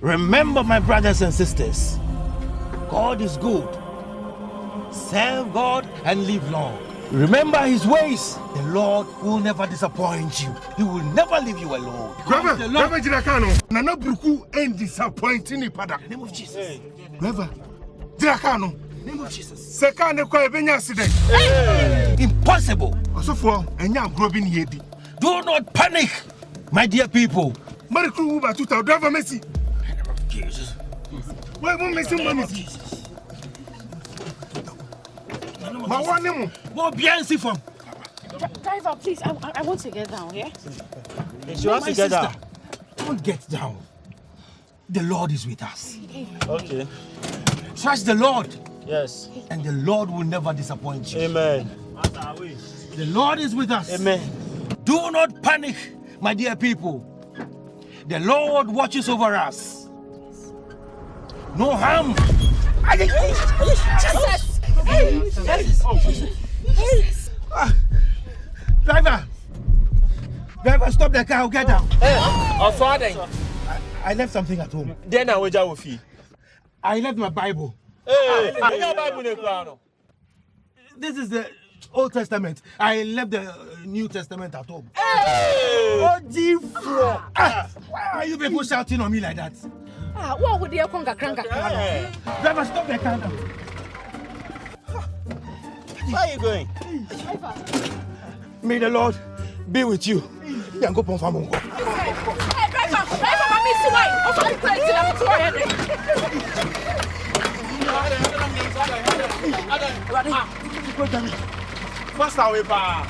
Remember, my brothers and sisters, God is good. Serve God and live long. Remember his ways. The Lord will never disappoint you. He will never leave you alone. Reverend Jirakano, Nana Bruku ain't disappointing you, Pada. Name of Jesus. Reverend Jirakano, Name of Jesus. Sekane kwa ebenya accident. Impossible. Also for enya grobin yedi. Do not panic, my dear people. Marikru Uber to driver Messi. Jesus. Why won't Messi money? Ma one name. What bien si from? Driver, please, I want to get down, yeah? She wants to get down. Don't get down. The Lord is with us. Okay. Trust the Lord. Yes. And the Lord will never disappoint you. Amen. The Lord is with us. Amen. Do not panic, my dear people. The Lord watches over us. No harm. Jesus! Driver, stop the car. Get down. I left something at home. Then I will fee. I left my Bible. Bible. This is the Old Testament. I left the New Testament at home. Oh, Why are you people shouting on me like that? what would you call Driver, stop the car now. Where are you going? May the Lord be with you. Yango Ponfamungo. Driver, First away, pa.